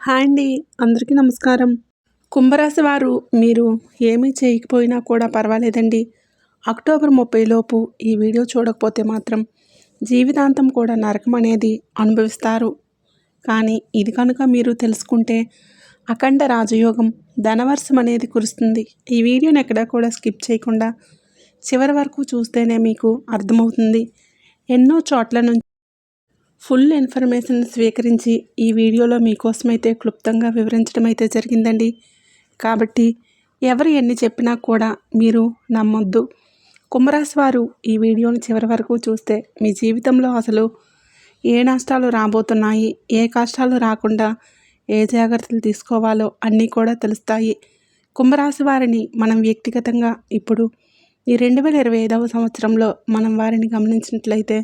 Hi అండి. అందరికీ నమస్కారం. కుంభరాశి వారు మీరు ఏమీ చేయకపోయినా కూడా పర్వాలేదండి. అక్టోబర్ 30 లోపు ఈ వీడియో చూడకపోతే మాత్రం జీవితాంతం కూడా నరకం అనేది అనుభవిస్తారు. కానీ ఇది కనుక మీరు తెలుసుకుంటే అఖండ రాజయోగం, ధనవర్షం అనేది కురుస్తుంది. ఈ వీడియోని ఎక్కడా కూడా స్కిప్ చేయకుండా చివరి వరకు చూస్తేనే మీకు అర్థమవుతుంది. ఎన్నో చోట్ల నుంచి ఫుల్ ఇన్ఫర్మేషన్ స్వీకరించి ఈ వీడియోలో మీకోసమైతే క్లుప్తంగా వివరించడం అయితే జరిగిందండి. కాబట్టి ఎవరు ఎన్ని చెప్పినా కూడా మీరు నమ్మొద్దు. కుంభరాశి వారు ఈ వీడియోని చివరి వరకు చూస్తే మీ జీవితంలో అసలు ఏ నష్టాలు రాబోతున్నాయి, ఏ కష్టాలు రాకుండా ఏ జాగ్రత్తలు తీసుకోవాలో అన్నీ కూడా తెలుస్తాయి. కుంభరాశి వారిని మనం వ్యక్తిగతంగా ఇప్పుడు ఈ 2025వ సంవత్సరంలో మనం వారిని గమనించినట్లయితే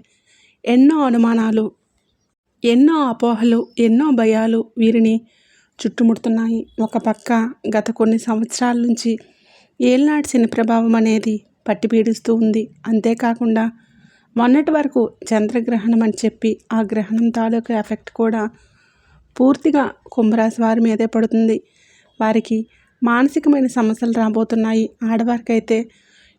ఎన్నో అనుమానాలు, ఎన్నో అపోహలు, ఎన్నో భయాలు వీరిని చుట్టుముడుతున్నాయి. ఒక పక్క గత కొన్ని సంవత్సరాల నుంచి ఏలినాటి శని ప్రభావం అనేది పట్టి పీడిస్తూ ఉంది. అంతేకాకుండా మొన్నటి వరకు చంద్రగ్రహణం అని చెప్పి ఆ గ్రహణం తాలూకు ఎఫెక్ట్ కూడా పూర్తిగా కుంభరాశి వారి మీదే పడుతుంది. వారికి మానసికమైన సమస్యలు రాబోతున్నాయి. ఆడవారికైతే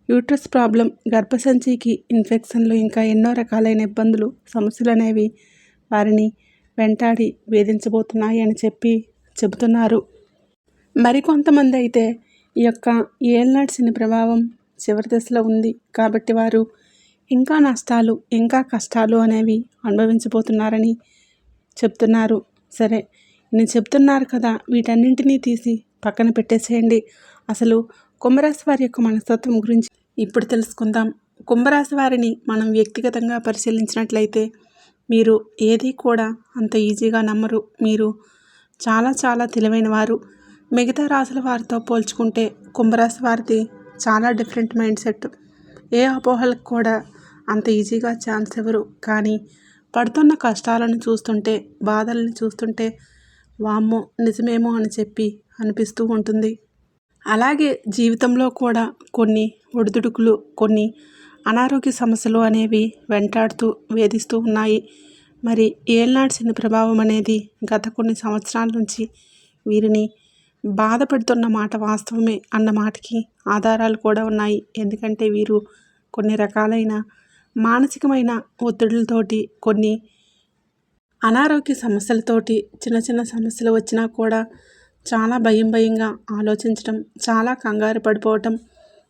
యూట్రస్ ప్రాబ్లం, గర్భసంచికి ఇన్ఫెక్షన్లు, ఇంకా ఎన్నో రకాలైన ఇబ్బందులు, సమస్యలు అనేవి వారిని వెంటాడి వేధించబోతున్నాయి అని చెబుతున్నారు. మరికొంతమంది అయితే ఈ యొక్క ఏలినాటి శని ప్రభావం చివరి దశలో ఉంది కాబట్టి వారు ఇంకా నష్టాలు, ఇంకా కష్టాలు అనేవి అనుభవించబోతున్నారని చెప్తున్నారు. సరే, నేను చెప్తున్నారు కదా, వీటన్నింటినీ తీసి పక్కన పెట్టేసేయండి. అసలు కుంభరాశి వారి యొక్క మనస్తత్వం గురించి ఇప్పుడు తెలుసుకుందాం. కుంభరాశి వారిని మనం వ్యక్తిగతంగా పరిశీలించినట్లయితే మీరు ఏది కూడా అంత ఈజీగా నమ్మరు. మీరు చాలా చాలా తెలివైన వారు. మిగతా రాశుల వారితో పోల్చుకుంటే కుంభరాశి వారిది చాలా డిఫరెంట్ మైండ్ సెట్. ఏ అపోహలకు కూడా అంత ఈజీగా ఛాన్స్ ఇవ్వరు. కానీ పడుతున్న కష్టాలను చూస్తుంటే, బాధలను చూస్తుంటే వామ్మో నిజమేమో అని చెప్పి అనిపిస్తూ ఉంటుంది. అలాగే జీవితంలో కూడా కొన్ని ఒడిదుడుకులు, కొన్ని అనారోగ్య సమస్యలు అనేవి వెంటాడుతూ వేధిస్తూ ఉన్నాయి. మరి ఏలినాటి శని ప్రభావం అనేది గత కొన్ని సంవత్సరాల నుంచి వీరిని బాధపడుతున్న మాట వాస్తవమే అన్న మాటకి ఆధారాలు కూడా ఉన్నాయి. ఎందుకంటే వీరు కొన్ని రకాలైన మానసికమైన ఒత్తిడులతోటి, కొన్ని అనారోగ్య సమస్యలతోటి, చిన్న చిన్న సమస్యలు వచ్చినా కూడా చాలా భయంగా ఆలోచించడం, చాలా కంగారు పడిపోవటం,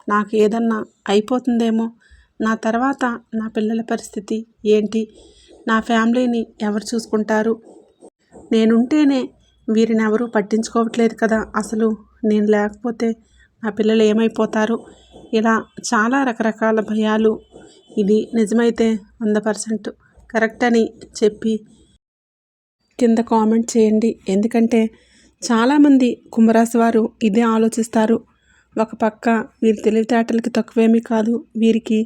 నాకు ఏదన్నా అయిపోతుందేమో, నా తర్వాత నా పిల్లల పరిస్థితి ఏంటి, నా ఫ్యామిలీని ఎవరు చూసుకుంటారు, నేనుంటేనే వీరిని ఎవరూ పట్టించుకోవట్లేదు కదా, అసలు నేను లేకపోతే నా పిల్లలు ఏమైపోతారు, ఇలా చాలా రకరకాల భయాలు. ఇది నిజమైతే 100% కరెక్ట్ అని చెప్పి కింద కామెంట్ చేయండి. ఎందుకంటే చాలామంది కుంభరాశి వారు ఇదే ఆలోచిస్తారు. ఒక పక్క వీరి తెలివితేటలకి తక్కువేమీ కాదు. వీరికి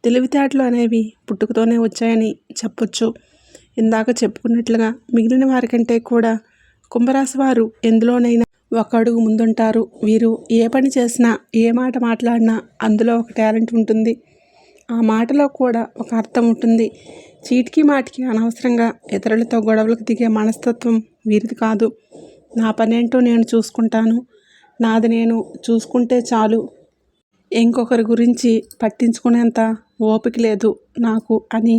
తెలివితేటలు అనేవి పుట్టుకతోనే వచ్చాయని చెప్పొచ్చు. ఇందాక చెప్పుకున్నట్లుగా మిగిలిన వారికంటే కూడా కుంభరాశి వారు ఎందులోనైనా ఒక అడుగు ముందుంటారు. వీరు ఏ పని చేసినా, ఏ మాట మాట్లాడినా అందులో ఒక టాలెంట్ ఉంటుంది. ఆ మాటలో కూడా ఒక అర్థం ఉంటుంది. చీటికి మాటికి అనవసరంగా ఇతరులతో గొడవలకు దిగే మనస్తత్వం వీరిది కాదు. నా పనేంటో నేను చూసుకుంటాను, నాది నేను చూసుకుంటే చాలు, ఇంకొకరి గురించి పట్టించుకునేంత ఓపిక లేదు నాకు అని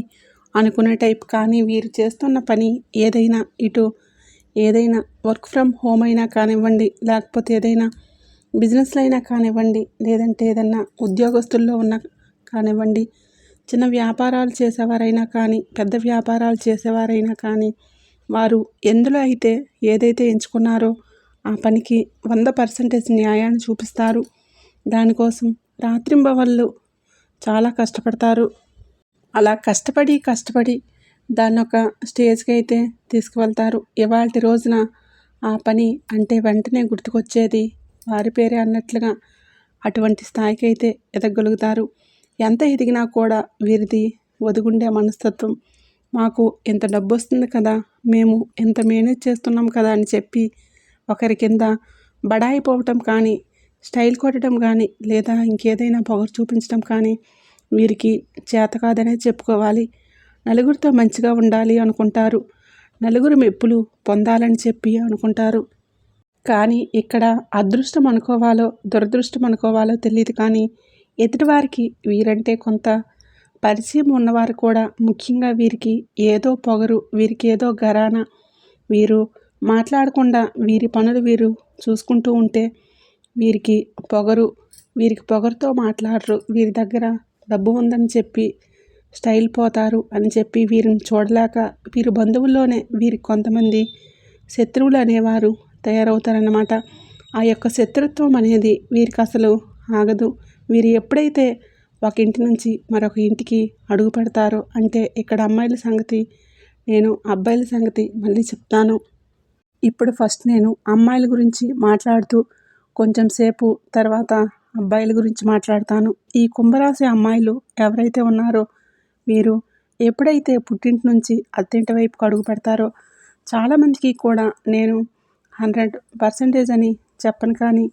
అనుకునే టైప్. కానీ వీరు చేస్తున్న పని ఏదైనా, ఇటు ఏదైనా వర్క్ ఫ్రమ్ హోమ్ అయినా కానివ్వండి, లేకపోతే ఏదైనా బిజినెస్లు అయినా కానివ్వండి, లేదంటే ఏదన్నా ఉద్యోగస్తుల్లో ఉన్న కానివ్వండి, చిన్న వ్యాపారాలు చేసేవారైనా కానీ, పెద్ద వ్యాపారాలు చేసేవారైనా కానీ, వారు ఎందులో అయితే ఏదైతే ఎంచుకున్నారో ఆ పనికి 100% న్యాయాన్ని చూపిస్తారు. దానికోసం రాత్రింబవళ్ళు చాలా కష్టపడతారు. అలా కష్టపడి దాన్ని ఒక స్టేజ్కి అయితే తీసుకువెళ్తారు. ఇవాల్టి రోజున ఆ పని అంటే వెంటనే గుర్తుకొచ్చేది వారి పేరే అన్నట్లుగా అటువంటి స్థాయికి అయితే ఎదగలుగుతారు. ఎంత ఎదిగినా కూడా వీరిది ఒదిగుండే మనస్తత్వం. మాకు ఇంత డబ్బు వస్తుంది కదా, మేము ఇంత మేనేజ్ చేస్తున్నాం కదా అని చెప్పి ఒకరి కింద బడాయిపోవటం కానీ, స్టైల్ కొట్టడం కానీ, లేదా ఇంకేదైనా పొగరు చూపించడం కానీ వీరికి చేత కాదనే చెప్పుకోవాలి. నలుగురితో మంచిగా ఉండాలి అనుకుంటారు. నలుగురు మెప్పులు పొందాలని చెప్పి అనుకుంటారు. కానీ ఇక్కడ అదృష్టం అనుకోవాలో దురదృష్టం అనుకోవాలో తెలియదు, కానీ ఎదుటివారికి వీరంటే కొంత పరిచయం ఉన్నవారు కూడా ముఖ్యంగా వీరికి ఏదో పొగరు, వీరికి ఏదో ఘరానా, వీరు మాట్లాడకుండా వీరి పనులు వీరు చూసుకుంటూ ఉంటే వీరికి పొగరు, వీరికి పొగరుతో మాట్లాడరు, వీరి దగ్గర డబ్బు ఉందని చెప్పి స్టైల్ పోతారు అని చెప్పి వీరిని చూడలేక వీరి బంధువుల్లోనే వీరికి కొంతమంది శత్రువులు అనేవారు తయారవుతారన్నమాట. ఆ యొక్క శత్రుత్వం అనేది వీరికి అసలు ఆగదు. వీరు ఎప్పుడైతే ఒక ఇంటి నుంచి మరొక ఇంటికి అడుగు పెడతారో, అంటే ఇక్కడ అమ్మాయిల సంగతి నేను అబ్బాయిల సంగతి మళ్ళీ చెప్తాను. ఇప్పుడు ఫస్ట్ నేను అమ్మాయిల గురించి మాట్లాడుతూ కొంచెం సేపు తర్వాత అబ్బాయిల గురించి మాట్లాడతాను. ఈ కుంభరాశి అమ్మాయిలు ఎవరైతే ఉన్నారో వీరు ఎప్పుడైతే పుట్టింటి నుంచి అత్తింటి వైపుకు అడుగు పెడతారో, చాలామందికి కూడా నేను 100% అని చెప్పను, కానీ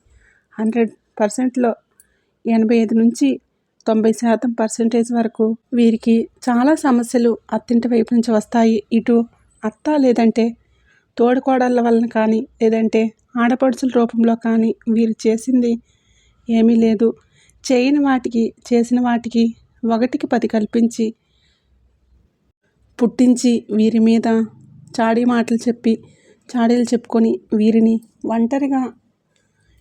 100%లో 85 నుంచి 90% వరకు వీరికి చాలా సమస్యలు అత్తింటి వైపు నుంచి వస్తాయి. ఇటు అత్త లేదంటే తోడుకోడళ్ళ వలన కానీ లేదంటే ఆడపడుచుల రూపంలో కానీ వీరు చేసింది ఏమీ లేదు. చేయని వాటికి చేసిన వాటికి 1కి 10 కల్పించి పుట్టించి వీరి మీద చాడీలు చెప్పుకొని వీరిని ఒంటరిగా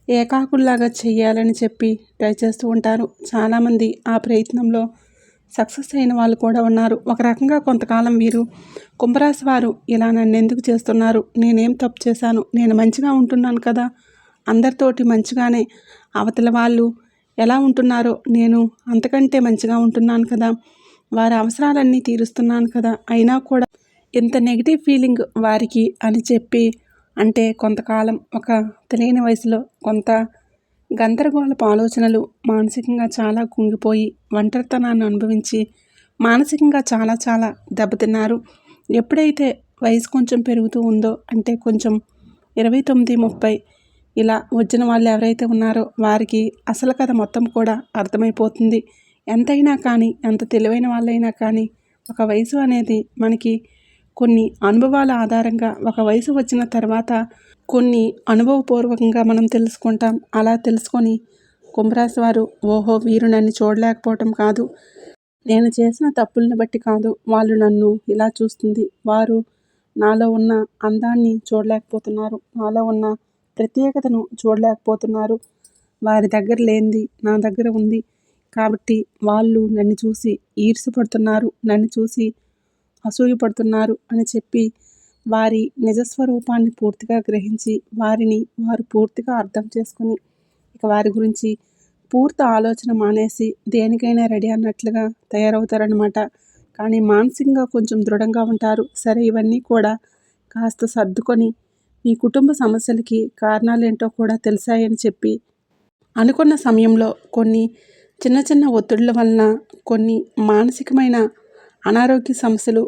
ఏకాకుల్లాగా చెయ్యాలని చెప్పి ట్రై చేస్తూ ఉంటారు. చాలామంది ఆ ప్రయత్నంలో సక్సెస్ అయిన వాళ్ళు కూడా ఉన్నారు. ఒక రకంగా కొంతకాలం వీరు కుంభరాశి వారు ఇలా నన్ను ఎందుకు చేస్తున్నారు, నేనేం తప్పు చేశాను, నేను మంచిగా ఉంటున్నాను కదా, అందరితోటి మంచిగానే అవతల వాళ్ళు ఎలా ఉంటున్నారో నేను అంతకంటే మంచిగా ఉంటున్నాను కదా, వారి అవసరాలన్నీ తీరుస్తున్నాను కదా, అయినా కూడా ఇంత నెగిటివ్ ఫీలింగ్ వారికి అని చెప్పి, అంటే కొంతకాలం ఒక తెలియని వయసులో కొంత గందరగోళపు ఆలోచనలు, మానసికంగా చాలా కుంగిపోయి ఒంటరితనాన్ని అనుభవించి మానసికంగా చాలా చాలా దెబ్బతిన్నారు. ఎప్పుడైతే వయసు కొంచెం పెరుగుతూ ఉందో, అంటే కొంచెం 29, 30 ఇలా వచ్చిన వాళ్ళు ఎవరైతే ఉన్నారో వారికి అసలు కథ మొత్తం కూడా అర్థమైపోతుంది. ఎంతైనా కానీ, ఎంత తెలివైన వాళ్ళైనా కానీ ఒక వయసు అనేది మనకి కొన్ని అనుభవాల ఆధారంగా ఒక వయసు వచ్చిన తర్వాత కొన్ని అనుభవపూర్వకంగా మనం తెలుసుకుంటాం. అలా తెలుసుకొని కుంభరాశి వారు ఓహో వీరు నన్ను చూడలేకపోవటం కాదు, నేను చేసిన తప్పుల్ని బట్టి కాదు వాళ్ళు నన్ను ఇలా చూస్తుంది, వారు నాలో ఉన్న అందాన్ని చూడలేకపోతున్నారు, నాలో ఉన్న ప్రత్యేకతను చూడలేకపోతున్నారు, వారి దగ్గర లేనిది నా దగ్గర ఉంది కాబట్టి వాళ్ళు నన్ను చూసి ఈర్ష్యపడుతున్నారు, నన్ను చూసి అసూయపడుతున్నారు అని చెప్పి వారి నిజస్వరూపాన్ని పూర్తిగా గ్రహించి వారిని వారు పూర్తిగా అర్థం చేసుకుని ఇక వారి గురించి పూర్తి ఆలోచన మానేసి దేనికైనా రెడీ అన్నట్లుగా తయారవుతారనమాట. కానీ మానసికంగా కొంచెం దృఢంగా ఉంటారు. సరే, ఇవన్నీ కూడా కాస్త సర్దుకొని మీ కుటుంబ సమస్యలకి కారణాలేంటో కూడా తెలిసాయని చెప్పి అనుకున్న సమయంలో కొన్ని చిన్న చిన్న ఒత్తిడుల వలన కొన్ని మానసికమైన అనారోగ్య సమస్యలు,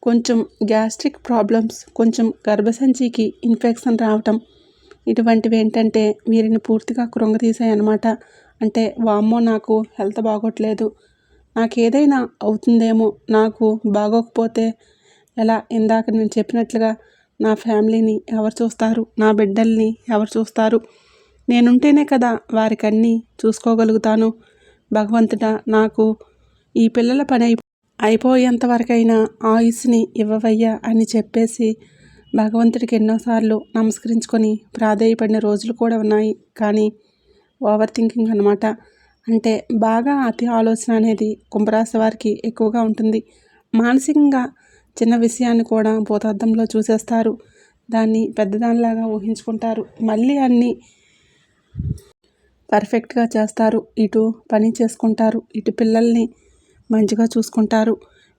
కొంచెం గ్యాస్ట్రిక్ ప్రాబ్లమ్స్, కొంచెం గర్భసంచికి ఇన్ఫెక్షన్ రావటం, ఇటువంటివి ఏంటంటే వీరిని పూర్తిగా కృంగతీసాయి అన్నమాట. అంటే వామ్మో నాకు హెల్త్ బాగోట్లేదు, నాకు ఏదైనా అవుతుందేమో, నాకు బాగోకపోతే ఎలా, ఇందాక నేను చెప్పినట్లుగా నా ఫ్యామిలీని ఎవరు చూస్తారు, నా బిడ్డల్ని ఎవరు చూస్తారు, నేనుంటేనే కదా వారికి అన్నీ చూసుకోగలుగుతాను, భగవంతుడా నాకు ఈ పిల్లల పని అయిపోయేంత వరకైనా ఆయుస్ని ఇవ్వవయ్యా అని చెప్పేసి భగవంతుడికి ఎన్నోసార్లు నమస్కరించుకొని ప్రాధేయపడిన రోజులు కూడా ఉన్నాయి. కానీ ఓవర్ థింకింగ్ అనమాట. అంటే బాగా అతి ఆలోచన అనేది కుంభరాశి వారికి ఎక్కువగా ఉంటుంది. మానసికంగా చిన్న విషయాన్ని కూడా భూతార్థంలో చూసేస్తారు, దాన్ని పెద్దదానిలాగా ఊహించుకుంటారు, మళ్ళీ అన్నీ పర్ఫెక్ట్గా చేస్తారు. ఇటు పని చేసుకుంటారు, ఇటు పిల్లల్ని మంచిగా చూసుకుంటారు,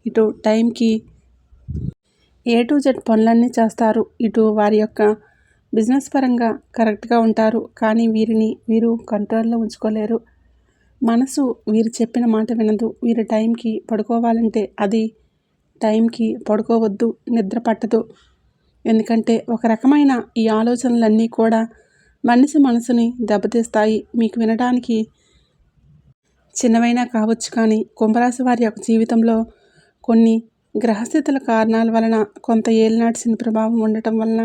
ఇటు టైంకి A to Z పనులన్నీ చేస్తారు, ఇటు వారి యొక్క బిజినెస్ పరంగా కరెక్ట్గా ఉంటారు. కానీ వీరు కంట్రోల్లో ఉంచుకోలేరు. మనసు వీరు చెప్పిన మాట వినదు. వీరు టైంకి పడుకోవాలంటే అది టైంకి పడుకోవద్దు, నిద్ర పట్టదు. ఎందుకంటే ఒక రకమైన ఈ ఆలోచనలన్నీ కూడా మనిషి మనసుని దెబ్బతీస్తాయి. మీకు వినడానికి చిన్నవైనా కావచ్చు, కానీ కుంభరాశి వారి యొక్క జీవితంలో కొన్ని గ్రహస్థితుల కారణాల వలన కొంత ఏలినాటి శని ప్రభావం ఉండటం వలన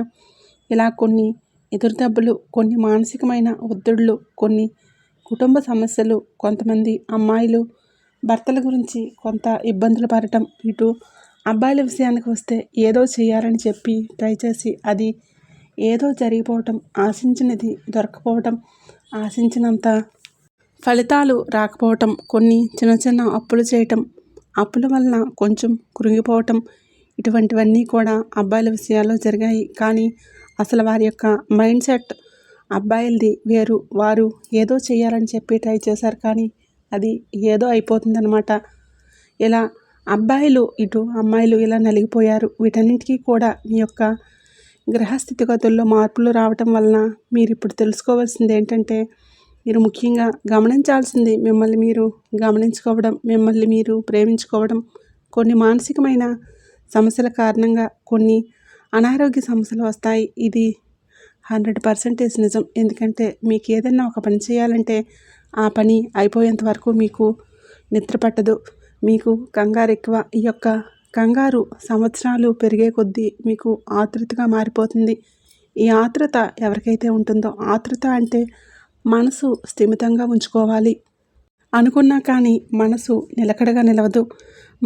ఇలా కొన్ని ఎదురుదెబ్బలు, కొన్ని మానసికమైన ఒత్తిడులు, కొన్ని కుటుంబ సమస్యలు, కొంతమంది అమ్మాయిలు భర్తల గురించి కొంత ఇబ్బందులు పడటం, ఇటు అబ్బాయిల విషయానికి వస్తే ఏదో చేయాలని చెప్పి ట్రై చేసి అది ఏదో జరిగిపోవటం, ఆశించినది దొరకపోవటం, ఆశించినంత ఫలితాలు రాకపోవటం, కొన్ని చిన్న చిన్న అప్పులు చేయటం, అప్పుల వలన కొంచెం కృంగిపోవటం, ఇటువంటివన్నీ కూడా అబ్బాయిల విషయాల్లో జరిగాయి. కానీ అసలు వారి యొక్క మైండ్ సెట్ అబ్బాయిలది వేరు. వారు ఏదో చేయాలని చెప్పి ట్రై చేశారు, కానీ అది ఏదో అయిపోతుందన్నమాట. ఇలా అబ్బాయిలు ఇటు అమ్మాయిలు ఇలా నలిగిపోయారు. వీటన్నిటికీ కూడా మీ యొక్క గ్రహస్థితిగతుల్లో మార్పులు రావటం వలన మీరు ఇప్పుడు తెలుసుకోవాల్సింది ఏంటంటే, మీరు ముఖ్యంగా గమనించాల్సింది మిమ్మల్ని మీరు గమనించుకోవడం, మిమ్మల్ని మీరు ప్రేమించుకోవడం. కొన్ని మానసికమైన సమస్యల కారణంగా కొన్ని అనారోగ్య సమస్యలు వస్తాయి. ఇది 100% నిజం. ఎందుకంటే మీకు ఏదైనా ఒక పని చేయాలంటే ఆ పని అయిపోయేంత వరకు మీకు నిద్ర పట్టదు, మీకు కంగారు ఎక్కువ. ఈ యొక్క కంగారు సంవత్సరాలు పెరిగే కొద్దీ మీకు ఆతృతగా మారిపోతుంది. ఈ ఆతృత ఎవరికైతే ఉంటుందో, ఆతృత అంటే మనసు స్థిమితంగా ఉంచుకోవాలి అనుకున్నా కానీ మనసు నిలకడగా నిలవదు,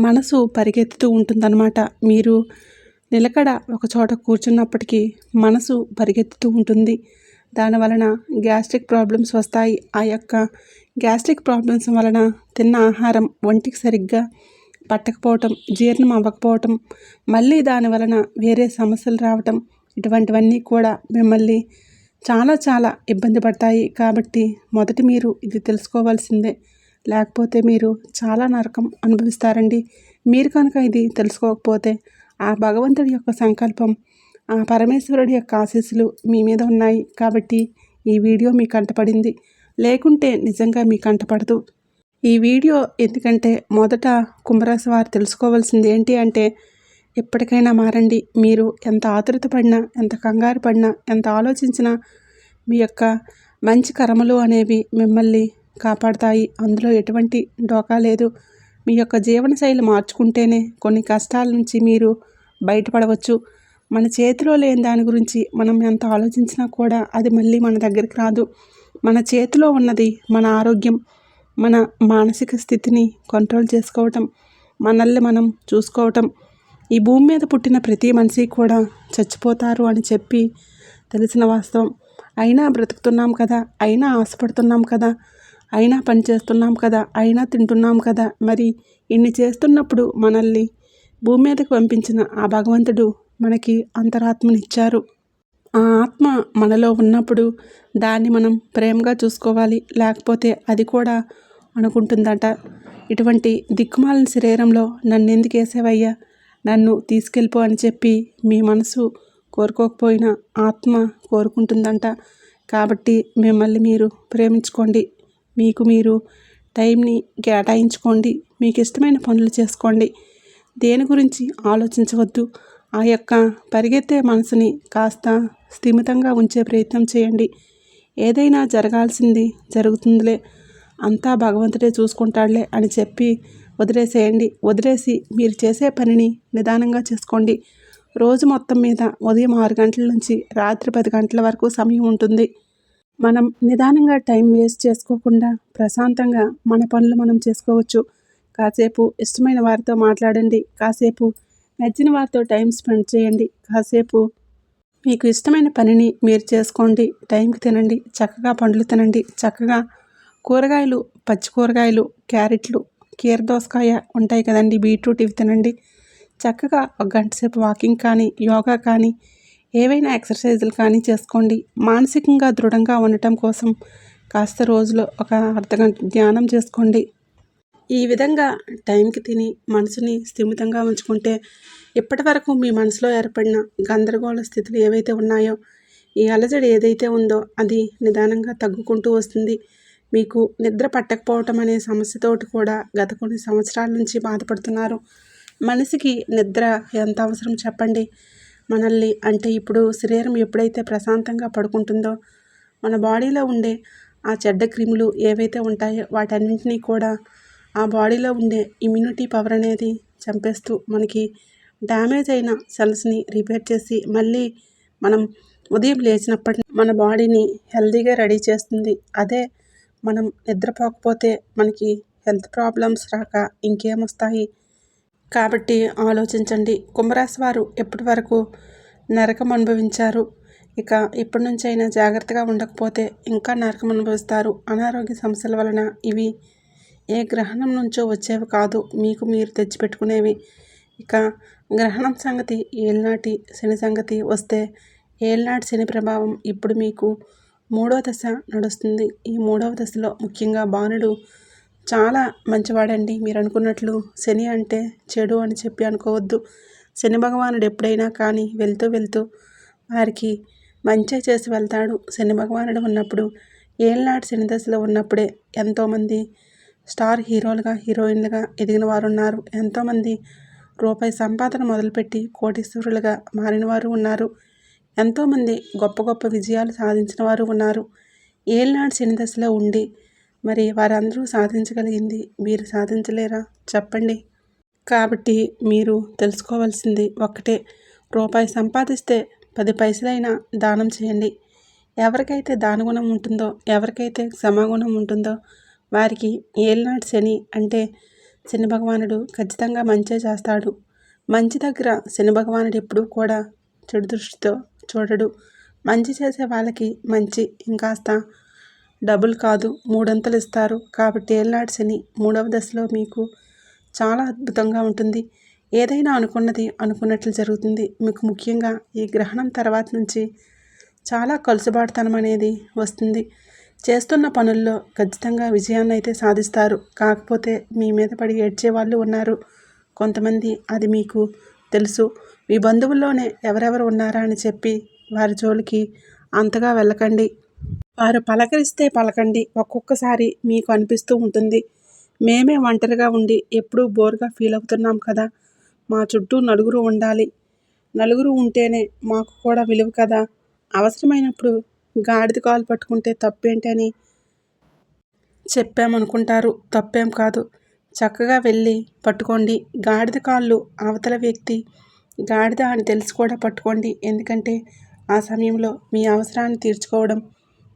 మనసు పరిగెత్తుతూ ఉంటుందన్నమాట. మీరు నిలకడ ఒక చోట కూర్చున్నప్పటికీ మనసు పరిగెత్తుతూ ఉంటుంది. దానివలన గ్యాస్ట్రిక్ ప్రాబ్లమ్స్ వస్తాయి. ఆ యొక్క గ్యాస్ట్రిక్ ప్రాబ్లమ్స్ వలన తిన్న ఆహారం ఒంటికి సరిగ్గా పట్టకపోవటం, జీర్ణం అవ్వకపోవటం, మళ్ళీ దాని వలన వేరే సమస్యలు రావటం, ఇటువంటివన్నీ కూడా మిమ్మల్ని చాలా చాలా ఇబ్బంది పడతాయి. కాబట్టి మొదట మీరు ఇది తెలుసుకోవాల్సిందే, లేకపోతే మీరు చాలా నరకం అనుభవిస్తారండి. మీరు కనుక ఇది తెలుసుకోకపోతే ఆ భగవంతుడి యొక్క సంకల్పం, ఆ పరమేశ్వరుడి యొక్క ఆశీస్సులు మీ మీద ఉన్నాయి. కాబట్టి ఈ వీడియో మీ కంటపడింది, లేకుంటే నిజంగా మీ కంటపడదు. ఈ వీడియో ఎందుకంటే మొదట కుంభరాశి వారు తెలుసుకోవాల్సింది ఏంటి అంటే, ఎప్పటికైనా మారండి. మీరు ఎంత ఆతృత పడినా, ఎంత కంగారు పడినా, ఎంత ఆలోచించినా మీ యొక్క మంచి కర్మలు అనేవి మిమ్మల్ని కాపాడుతాయి. అందులో ఎటువంటి డోకా లేదు. మీ యొక్క జీవనశైలి మార్చుకుంటేనే కొన్ని కష్టాల నుంచి మీరు బయటపడవచ్చు. మన చేతిలో లేని దాని గురించి మనం ఎంత ఆలోచించినా కూడా అది మళ్ళీ మన దగ్గరికి రాదు. మన చేతిలో ఉన్నది మన ఆరోగ్యం, మన మానసిక స్థితిని కంట్రోల్ చేసుకోవటం, మనల్ని మనం చూసుకోవటం. ఈ భూమి మీద పుట్టిన ప్రతి మనిషి కూడా చచ్చిపోతారు అని చెప్పి తెలిసిన వాస్తవం. అయినా బ్రతుకుతున్నాం కదా, అయినా ఆశపడుతున్నాం కదా, అయినా పని చేస్తున్నాం కదా, అయినా తింటున్నాం కదా. మరి ఇన్ని చేస్తున్నప్పుడు మనల్ని భూమి మీదకి పంపించిన ఆ భగవంతుడు మనకి అంతరాత్మనిచ్చారు. ఆ ఆత్మ మనలో ఉన్నప్పుడు దాన్ని మనం ప్రేమగా చూసుకోవాలి, లేకపోతే అది కూడా అనుకుంటుందట, ఇటువంటి దిక్కుమాలిన శరీరంలో నన్ను ఎందుకు వేసేవయ్యా, నన్ను తీసుకెళ్ళిపో అని చెప్పి మీ మనసు కోరుకోకపోయినా ఆత్మ కోరుకుంటుందంట. కాబట్టి మిమ్మల్ని మీరు ప్రేమించుకోండి, మీకు మీరు టైంని కేటాయించుకోండి, మీకు ఇష్టమైన పనులు చేసుకోండి, దేని గురించి ఆలోచించవద్దు. ఆ యొక్క పరిగెత్తే మనసుని కాస్త స్థిమితంగా ఉంచే ప్రయత్నం చేయండి. ఏదైనా జరగాల్సింది జరుగుతుందిలే, అంతా భగవంతుడే చూసుకుంటాడులే అని చెప్పి వదిలేసేయండి. వదిలేసి మీరు చేసే పనిని నిదానంగా చేసుకోండి. రోజు మొత్తం మీద ఉదయం 6 గంటల నుంచి రాత్రి 10 గంటల వరకు సమయం ఉంటుంది. మనం నిదానంగా టైం వేస్ట్ చేసుకోకుండా ప్రశాంతంగా మన పనులు మనం చేసుకోవచ్చు. కాసేపు ఇష్టమైన వారితో మాట్లాడండి, కాసేపు నచ్చిన వారితో టైం స్పెండ్ చేయండి, కాసేపు మీకు ఇష్టమైన పనిని మీరు చేసుకోండి. టైంకి తినండి, చక్కగా పండ్లు తినండి, చక్కగా కూరగాయలు, పచ్చి కూరగాయలు, క్యారెట్లు, కీరదోసకాయ ఉంటాయి కదండి, బీట్రూట్, ఇవి తినండి. చక్కగా ఒక గంట సేపు వాకింగ్ కానీ, యోగా కానీ, ఏవైనా ఎక్సర్సైజులు కానీ చేసుకోండి. మానసికంగా దృఢంగా ఉండటం కోసం కాస్త రోజులో ఒక అర్ధగంట ధ్యానం చేసుకోండి. ఈ విధంగా టైంకి తిని మనసుని స్థిమితంగా ఉంచుకుంటే ఇప్పటి వరకు మీ మనసులో ఏర్పడిన గందరగోళ స్థితులు ఏవైతే ఉన్నాయో, ఈ అలజడి ఏదైతే ఉందో అది నిదానంగా తగ్గుకుంటూ వస్తుంది. మీకు నిద్ర పట్టకపోవటం అనే సమస్యతోటి కూడా గత కొన్ని సంవత్సరాల నుంచి బాధపడుతున్నారు. మనిషికి నిద్ర ఎంత అవసరం చెప్పండి. మనల్ని అంటే ఇప్పుడు శరీరం ఎప్పుడైతే ప్రశాంతంగా పడుకుంటుందో మన బాడీలో ఉండే ఆ చెడ్డ క్రిములు ఏవైతే ఉంటాయో వాటన్నింటినీ కూడా ఆ బాడీలో ఉండే ఇమ్యూనిటీ పవర్ అనేది చంపేస్తూ మనకి డ్యామేజ్ అయిన సెల్స్ని రిపేర్ చేసి మళ్ళీ మనం ఉదయం లేచినప్పటి మన బాడీని హెల్తీగా రెడీ చేస్తుంది. అదే మనం నిద్రపోకపోతే మనకి హెల్త్ ప్రాబ్లమ్స్ రాక ఇంకేమొస్తాయి. కాబట్టి ఆలోచించండి. కుంభరాశి వారు ఎప్పటి వరకు నరకం అనుభవించారు. ఇక ఇప్పటి నుంచైనా జాగ్రత్తగా ఉండకపోతే ఇంకా నరకం అనుభవిస్తారు. అనారోగ్య సమస్యల వలన ఇవి ఏ గ్రహణం నుంచో వచ్చేవి కాదు, మీకు మీరు తెచ్చిపెట్టుకునేవి. ఇక గ్రహణం సంగతి, ఏళ్ళనాటి శని సంగతి వస్తే ఏళ్ళనాటి శని ప్రభావం ఇప్పుడు మీకు 3వ దశ నడుస్తుంది. ఈ 3వ దశలో ముఖ్యంగా బాణుడు చాలా మంచివాడండి. మీరు అనుకున్నట్లు శని అంటే చెడు అని చెప్పి అనుకోవద్దు. శని భగవానుడు ఎప్పుడైనా కానీ వెళ్తూ వెళ్తూ వారికి మంచి చేసి వెళ్తాడు. శని భగవానుడు ఉన్నప్పుడు ఏళ్ళనాటి శని దశలో ఉన్నప్పుడే ఎంతోమంది స్టార్ హీరోలుగా హీరోయిన్లుగా ఎదిగిన వారు ఉన్నారు. ఎంతోమంది రూపాయి సంపాదన మొదలుపెట్టి కోటీశ్వరులుగా మారిన వారు ఉన్నారు. ఎంతోమంది గొప్ప గొప్ప విజయాలు సాధించిన వారు ఉన్నారు. ఏళ్ళనాటి శని దశలో ఉండి మరి వారందరూ సాధించగలిగింది మీరు సాధించలేరా చెప్పండి. కాబట్టి మీరు తెలుసుకోవాల్సింది ఒక్కటే, రూపాయి సంపాదిస్తే 10 పైసలైనా దానం చేయండి. ఎవరికైతే దానగుణం ఉంటుందో, ఎవరికైతే క్షమాగుణం ఉంటుందో వారికి ఏళ్ళనాటి శని అంటే శని భగవానుడు ఖచ్చితంగా మంచే చేస్తాడు. మంచి దగ్గర శని భగవానుడు ఎప్పుడూ కూడా చెడు దృష్టితో చూడడు. మంచి చేసే వాళ్ళకి మంచి ఇంకాస్త డబుల్ కాదు, 3 ఇస్తారు. కాబట్టి ఏళ్ళనాటి శని 3వ దశలో మీకు చాలా అద్భుతంగా ఉంటుంది. ఏదైనా అనుకున్నది అనుకున్నట్లు జరుగుతుంది. మీకు ముఖ్యంగా ఈ గ్రహణం తర్వాత నుంచి చాలా కలుసుబాటుతనం అనేది వస్తుంది. చేస్తున్న పనుల్లో ఖచ్చితంగా విజయాన్ని అయితే సాధిస్తారు. కాకపోతే మీ మీద పడి ఏడ్చే వాళ్ళు ఉన్నారు కొంతమంది, అది మీకు తెలుసు. మీ బంధువుల్లోనే ఎవరెవరు ఉన్నారా అని చెప్పి వారి జోలికి అంతగా వెళ్ళకండి. వారు పలకరిస్తే పలకండి. ఒక్కొక్కసారి మీకు అనిపిస్తూ ఉంటుంది, మేమే ఒంటరిగా ఉండి ఎప్పుడూ బోర్గా ఫీల్ అవుతున్నాం కదా, మా చుట్టూ నలుగురు ఉండాలి, నలుగురు ఉంటేనే మాకు కూడా విలువ కదా, అవసరమైనప్పుడు గాడిద కాలు పట్టుకుంటే తప్పేంటి అని చెప్పామనుకుంటారు. తప్పేం కాదు, చక్కగా వెళ్ళి పట్టుకోండి. గాడిద కాళ్ళు అవతల వ్యక్తి గాడిద అని తెలిసి కూడా పట్టుకోండి. ఎందుకంటే ఆ సమయంలో మీ అవసరాన్ని తీర్చుకోవడం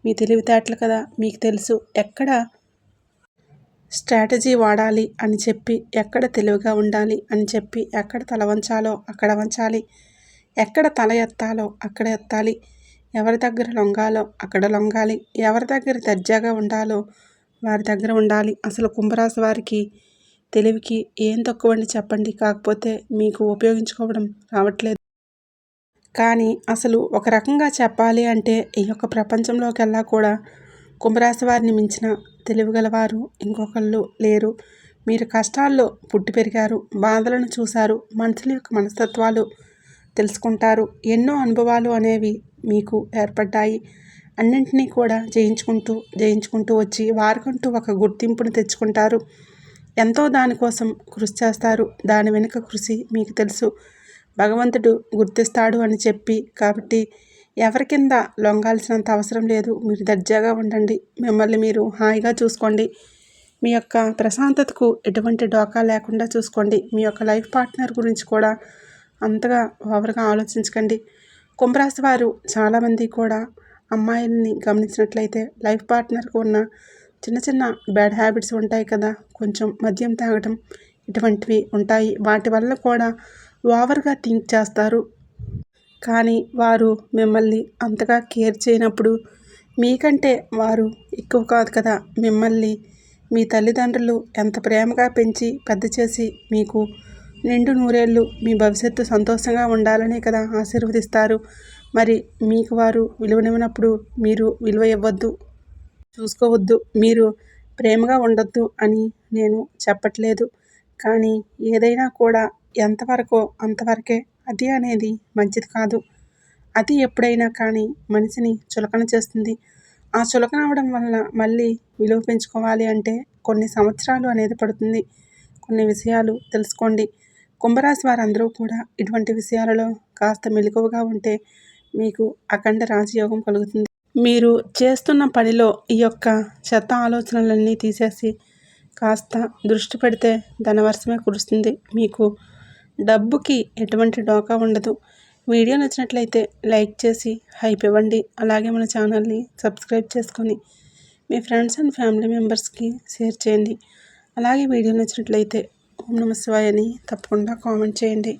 మీ తెలివితేటలు కదా, మీకు తెలుసు ఎక్కడ స్ట్రాటజీ వాడాలి అని చెప్పి, ఎక్కడ తెలివిగా ఉండాలి అని చెప్పి, ఎక్కడ తల వంచాలో అక్కడ వంచాలి, ఎక్కడ తల ఎత్తాలో అక్కడ ఎత్తాలి, ఎవరి దగ్గర లొంగాలో అక్కడ లొంగాలి, ఎవరి దగ్గర దర్జాగా ఉండాలో వారి దగ్గర ఉండాలి. అసలు కుంభరాశి వారికి తెలివికి ఏం తక్కువండి చెప్పండి. కాకపోతే మీకు ఉపయోగించుకోవడం రావట్లేదు. కానీ అసలు ఒక రకంగా చెప్పాలి అంటే ఈ యొక్క ప్రపంచంలోకెల్లా కూడా కుంభరాశి వారిని మించిన తెలివిగలవారు ఇంకొకళ్ళు లేరు. మీరు కష్టాల్లో పుట్టి పెరిగారు, బాధలను చూశారు, మనుషుల యొక్క మనస్తత్వాలు తెలుసుకుంటారు. ఎన్నో అనుభవాలు అనేవి మీకు ఏర్పడ్డాయి. అన్నింటినీ కూడా జయించుకుంటూ వచ్చి వారికంటూ ఒక గుర్తింపును తెచ్చుకుంటారు. ఎంతో దానికోసం కృషి చేస్తారు. దాని వెనుక కృషి మీకు తెలుసు. భగవంతుడు గుర్తిస్తాడు అని చెప్పి, కాబట్టి ఎవరి కింద లొంగాల్సినంత అవసరం లేదు. మీరు దర్జాగా ఉండండి. మిమ్మల్ని మీరు హాయిగా చూసుకోండి. మీ యొక్క ప్రశాంతతకు ఎటువంటి డోకా లేకుండా చూసుకోండి. మీ యొక్క లైఫ్ పార్ట్నర్ గురించి కూడా అంతగా ఓవర్గా ఆలోచించకండి. కుంభరాశి వారు చాలామంది కూడా అమ్మాయిల్ని గమనించినట్లయితే లైఫ్ పార్ట్నర్కు ఉన్న చిన్న చిన్న బ్యాడ్ హ్యాబిట్స్ ఉంటాయి కదా, కొంచెం మద్యం తాగటం ఇటువంటివి ఉంటాయి. వాటి వల్ల కూడా ఓవర్గా థింక్ చేస్తారు. కానీ వారు మిమ్మల్ని అంతగా కేర్ చేయనప్పుడు మీకంటే వారు ఎక్కువ కాదు కదా. మిమ్మల్ని మీ తల్లిదండ్రులు ఎంత ప్రేమగా పెంచి పెద్ద చేసి మీకు నిండు నూరేళ్ళు మీ భవిష్యత్తు సంతోషంగా ఉండాలనే కదా ఆశీర్వదిస్తారు. మరి మీకు వారు విలువనివ్వనప్పుడు మీరు విలువ ఇవ్వద్దు, చూసుకోవద్దు, మీరు ప్రేమగా ఉండొద్దు అని నేను చెప్పట్లేదు. కానీ ఏదైనా కూడా ఎంతవరకో అంతవరకే. అతి అనేది మంచిది కాదు. అతి ఎప్పుడైనా కానీ మనిషిని చులకన చేస్తుంది. ఆ చులకన అవ్వడం వలన మళ్ళీ విలువ పెంచుకోవాలి అంటే కొన్ని సంవత్సరాలు అనేది పడుతుంది. కొన్ని విషయాలు తెలుసుకోండి. కుంభరాశి వారందరూ కూడా ఇటువంటి విషయాలలో కాస్త మెలకువగా ఉంటే మీకు అఖండ రాజయోగం కలుగుతుంది. మీరు చేస్తున్న పనిలో ఈ యొక్క చెత్త ఆలోచనలన్నీ తీసేసి కాస్త దృష్టి పెడితే ధనవర్షమే కురుస్తుంది. మీకు డబ్బుకి ఎటువంటి డోకా ఉండదు. వీడియో నచ్చినట్లయితే లైక్ చేసి హైప్ ఇవ్వండి. అలాగే మన ఛానల్ని సబ్స్క్రైబ్ చేసుకొని మీ ఫ్రెండ్స్ అండ్ ఫ్యామిలీ మెంబర్స్కి షేర్ చేయండి. అలాగే వీడియో నచ్చినట్లయితే ఓం నమః శివాయ అని తప్పకుండా కామెంట్ చేయండి.